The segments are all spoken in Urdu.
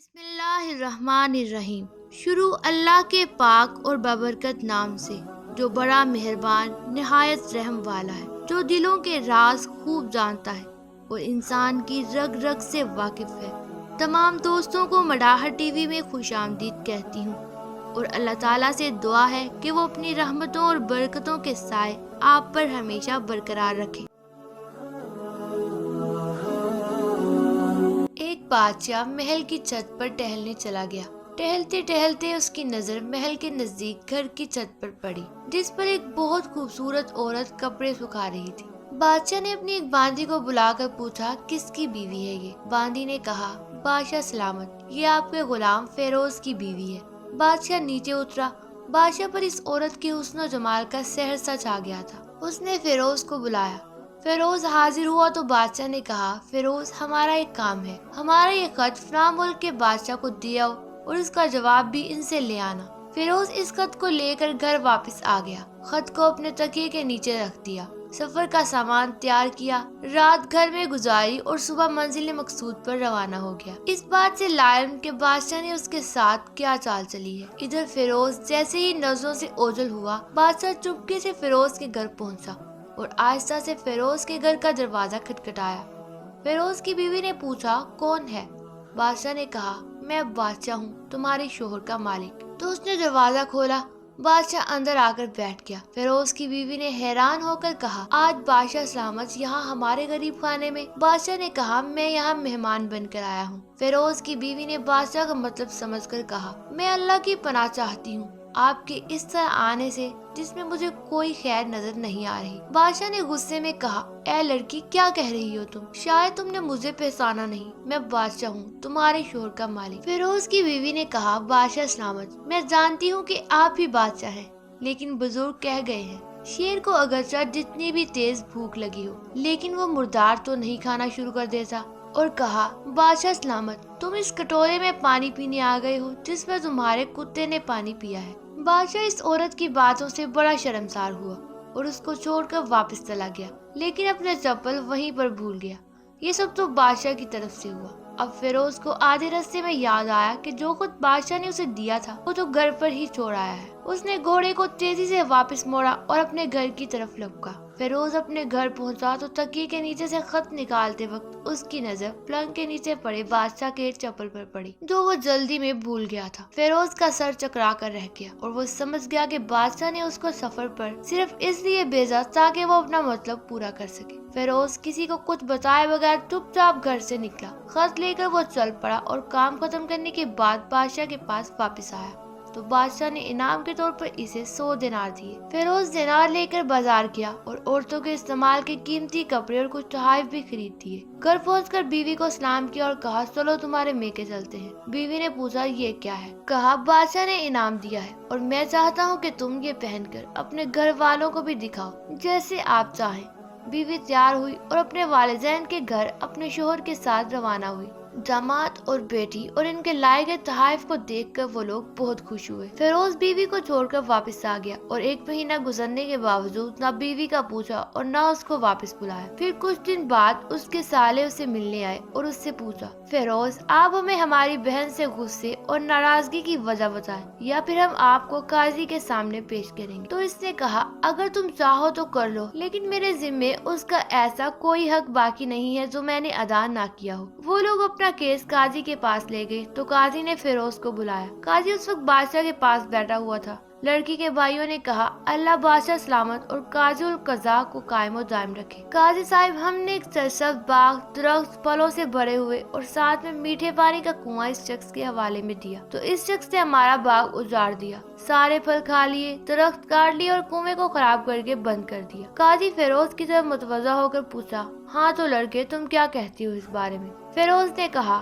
بسم اللہ الرحمن الرحیم۔ شروع اللہ کے پاک اور بابرکت نام سے، جو بڑا مہربان نہایت رحم والا ہے، جو دلوں کے راز خوب جانتا ہے اور انسان کی رگ رگ سے واقف ہے۔ تمام دوستوں کو مڈاحہ ٹی وی میں خوش آمدید کہتی ہوں اور اللہ تعالیٰ سے دعا ہے کہ وہ اپنی رحمتوں اور برکتوں کے سائے آپ پر ہمیشہ برقرار رکھے۔ ایک بادشاہ محل کی چھت پر ٹہلنے چلا گیا۔ ٹہلتے ٹہلتے اس کی نظر محل کے نزدیک گھر کی چھت پر پڑی، جس پر ایک بہت خوبصورت عورت کپڑے سکھا رہی تھی۔ بادشاہ نے اپنی ایک باندی کو بلا کر پوچھا، کس کی بیوی ہے یہ؟ باندی نے کہا، بادشاہ سلامت، یہ آپ کے غلام فیروز کی بیوی ہے۔ بادشاہ نیچے اترا۔ بادشاہ پر اس عورت کے حسن و جمال کا سحر سا چھا گیا تھا۔ اس نے فیروز کو بلایا۔ فیروز حاضر ہوا تو بادشاہ نے کہا، فیروز، ہمارا ایک کام ہے، ہمارا یہ خط فلاں ملک کے بادشاہ کو دے آؤ اور اس کا جواب بھی ان سے لے آنا۔ فیروز اس خط کو لے کر گھر واپس آ گیا، خط کو اپنے تکیے کے نیچے رکھ دیا، سفر کا سامان تیار کیا، رات گھر میں گزاری اور صبح منزل مقصود پر روانہ ہو گیا۔ اس بات سے لا علم کہ بادشاہ نے اس کے ساتھ کیا چال چلی ہے۔ ادھر فیروز جیسے ہی نظروں سے اوجھل ہوا، بادشاہ چپکے سے فیروز کے گھر پہنچا اور آہستہ سے فیروز کے گھر کا دروازہ کھٹکھٹایا۔ فیروز کی بیوی نے پوچھا، کون ہے؟ بادشاہ نے کہا، میں بادشاہ ہوں، تمہارے شوہر کا مالک۔ تو اس نے دروازہ کھولا۔ بادشاہ اندر آ کر بیٹھ گیا۔ فیروز کی بیوی نے حیران ہو کر کہا، آج بادشاہ سلامت یہاں ہمارے غریب خانے میں؟ بادشاہ نے کہا، میں یہاں مہمان بن کر آیا ہوں۔ فیروز کی بیوی نے بادشاہ کا مطلب سمجھ کر کہا، میں اللہ کی پناہ چاہتی ہوں آپ کے اس طرح آنے سے، جس میں مجھے کوئی خیر نظر نہیں آ رہی۔ بادشاہ نے غصے میں کہا، اے لڑکی، کیا کہہ رہی ہو تم؟ شاید تم نے مجھے پہچانا نہیں، میں بادشاہ ہوں، تمہارے شوہر کا مالک۔ فیروز کی بیوی نے کہا، بادشاہ سلامت، میں جانتی ہوں کہ آپ ہی بادشاہ ہیں، لیکن بزرگ کہہ گئے ہیں، شیر کو اگرچہ جتنی بھی تیز بھوک لگی ہو، لیکن وہ مردار تو نہیں کھانا شروع کر دیتا۔ اور کہا، بادشاہ سلامت، تم اس کٹورے میں پانی پینے آ گئے ہو جس میں تمہارے کتے نے پانی پیا ہے۔ بادشاہ اس عورت کی باتوں سے بڑا شرمسار ہوا اور اس کو چھوڑ کر واپس چلا گیا، لیکن اپنے چپل وہیں پر بھول گیا۔ یہ سب تو بادشاہ کی طرف سے ہوا۔ اب فیروز کو آدھے راستے میں یاد آیا کہ جو خود بادشاہ نے اسے دیا تھا وہ تو گھر پر ہی چھوڑ آیا ہے۔ اس نے گھوڑے کو تیزی سے واپس موڑا اور اپنے گھر کی طرف لپکا۔ فیروز اپنے گھر پہنچا تو تکیے کے نیچے سے خط نکالتے وقت اس کی نظر پلنگ کے نیچے پڑے بادشاہ کے چپل پر پڑی، جو وہ جلدی میں بھول گیا تھا۔ فیروز کا سر چکرا کر رہ گیا اور وہ سمجھ گیا کہ بادشاہ نے اس کو سفر پر صرف اس لیے بھیجا تاکہ وہ اپنا مطلب پورا کر سکے۔ فیروز کسی کو کچھ بتائے بغیر چپ چاپ گھر سے نکلا۔ خط لے کر وہ چل پڑا اور کام ختم کرنے کے بعد بادشاہ کے پاس واپس آیا تو بادشاہ نے انعام کے طور پر اسے 100 دینار دیے۔ فیروز دینار لے کر بازار گیا اور عورتوں کے استعمال کے قیمتی کپڑے اور کچھ تحائف بھی خرید دیے۔ گھر پہنچ کر بیوی کو سلام کیا اور کہا، چلو تمہارے میکے چلتے ہیں۔ بیوی نے پوچھا، یہ کیا ہے؟ کہا، بادشاہ نے انعام دیا ہے اور میں چاہتا ہوں کہ تم یہ پہن کر اپنے گھر والوں کو بھی دکھاؤ، جیسے آپ چاہیں۔ بیوی تیار ہوئی اور اپنے والدین کے گھر اپنے شوہر کے ساتھ روانہ ہوئی۔ داماد اور بیٹی اور ان کے لائے گئے تحائف کو دیکھ کر وہ لوگ بہت خوش ہوئے۔ فیروز بیوی کو چھوڑ کر واپس آ گیا اور 1 مہینہ گزرنے کے باوجود نہ بیوی کا پوچھا اور نہ اس کو واپس بلایا۔ پھر کچھ دن بعد اس کے سالے اسے ملنے آئے اور اس سے پوچھا، فیروز، آپ ہمیں ہماری بہن سے غصے اور ناراضگی کی وجہ بتائیں یا پھر ہم آپ کو قاضی کے سامنے پیش کریں گے۔ تو اس نے کہا، اگر تم چاہو تو کر لو، لیکن میرے ذمے اس کا ایسا کوئی حق باقی نہیں ہے جو میں نے ادا نہ کیا ہو۔ وہ لوگ اپنا کیس قاضی کے پاس لے گئے تو قاضی نے فیروز کو بلایا۔ قاضی اس وقت بادشاہ کے پاس بیٹھا ہوا تھا۔ لڑکی کے بھائیوں نے کہا، اللہ بادشاہ سلامت اور قاضی القضاء کو قائم و دائم رکھے۔ قاضی صاحب، ہم نے ایک سرسبز باغ، درخت، پھلوں سے بھرے ہوئے اور ساتھ میں میٹھے پانی کا کنواں اس شخص کے حوالے میں دیا، تو اس شخص نے ہمارا باغ اجاڑ دیا، سارے پھل کھا لیے، درخت کاٹ لیے اور کنویں کو خراب کر کے بند کر دیا۔ قاضی فیروز کی طرف متوجہ ہو کر پوچھا، ہاں تو لڑکے، تم کیا کہتی ہو اس بارے میں؟ فیروز نے کہا،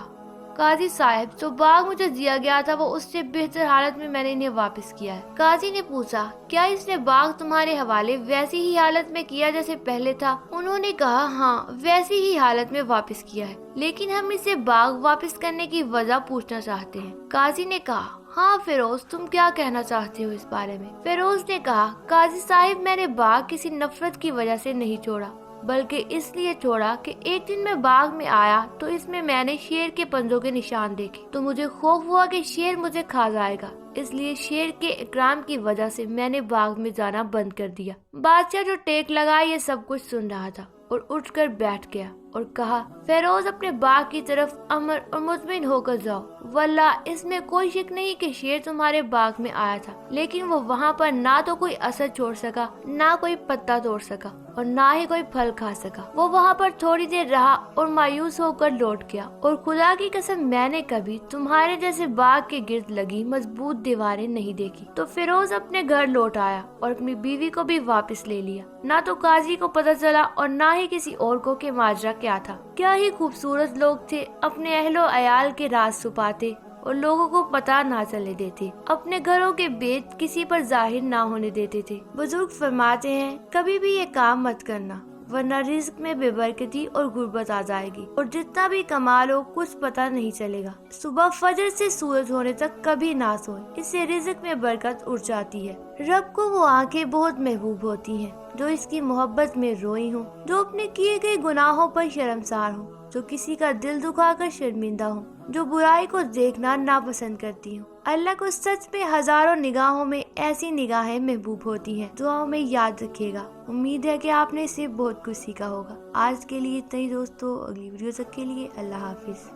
قاضی صاحب، جو باغ مجھے دیا گیا تھا وہ اس سے بہتر حالت میں میں نے انہیں واپس کیا ہے۔ قاضی نے پوچھا، کیا اس نے باغ تمہارے حوالے ویسی ہی حالت میں کیا جیسے پہلے تھا؟ انہوں نے کہا، ہاں، ویسی ہی حالت میں واپس کیا ہے، لیکن ہم اسے باغ واپس کرنے کی وجہ پوچھنا چاہتے ہیں۔ قاضی نے کہا، ہاں فیروز، تم کیا کہنا چاہتے ہو اس بارے میں؟ فیروز نے کہا، قاضی صاحب، میں نے باغ کسی نفرت کی وجہ سے نہیں چھوڑا، بلکہ اس لیے چھوڑا کہ ایک دن میں باغ میں آیا تو اس میں نے شیر کے پنجوں کے نشان دیکھے تو مجھے خوف ہوا کہ شیر مجھے کھا جائے گا، اس لیے شیر کے اکرام کی وجہ سے میں نے باغ میں جانا بند کر دیا۔ بادشاہ جو ٹیک لگائے یہ سب کچھ سن رہا تھا اور اٹھ کر بیٹھ گیا اور کہا، فیروز اپنے باغ کی طرف امر اور مطمئن ہو کر جاؤ، واللہ اس میں کوئی شک نہیں کہ شیر تمہارے باغ میں آیا تھا، لیکن وہ وہاں پر نہ تو کوئی اثر چھوڑ سکا، نہ کوئی پتا توڑ سکا اور نہ ہی کوئی پھل کھا سکا۔ وہ وہاں پر تھوڑی دیر رہا اور مایوس ہو کر لوٹ گیا، اور خدا کی قسم میں نے کبھی تمہارے جیسے باغ کے گرد لگی مضبوط دیواریں نہیں دیکھی۔ تو فیروز اپنے گھر لوٹ آیا اور اپنی بیوی کو بھی واپس لے لیا۔ نہ تو قاضی کو پتہ چلا اور نہ ہی کسی اور کو کہ ماجرا کیا تھا۔ کیا ہی خوبصورت لوگ تھے، اپنے اہل و عیال کے راز چھپاتے اور لوگوں کو پتہ نہ چلے دیتے، اپنے گھروں کے بید کسی پر ظاہر نہ ہونے دیتے تھے۔ بزرگ فرماتے ہیں، کبھی بھی یہ کام مت کرنا ورنہ رزق میں بے برکتی اور غربت آ جائے گی، اور جتنا بھی کما لو کچھ پتہ نہیں چلے گا۔ صبح فجر سے سورج ہونے تک کبھی نہ سوئے، اس سے رزق میں برکت اڑ جاتی ہے۔ رب کو وہ آنکھیں بہت محبوب ہوتی ہیں جو اس کی محبت میں روئی ہوں، جو اپنے کیے گئے گناہوں پر شرمسار ہوں، جو کسی کا دل دکھا کر شرمندہ ہوں، جو برائی کو دیکھنا ناپسند کرتی ہوں۔ اللہ کو سچ میں ہزاروں نگاہوں میں ایسی نگاہیں محبوب ہوتی ہیں۔ دعاؤں میں یاد رکھیے گا۔ امید ہے کہ آپ نے اسے بہت کچھ سیکھا ہوگا۔ آج کے لیے اتنا ہی دوستو، اگلی ویڈیو تک کے لیے اللہ حافظ۔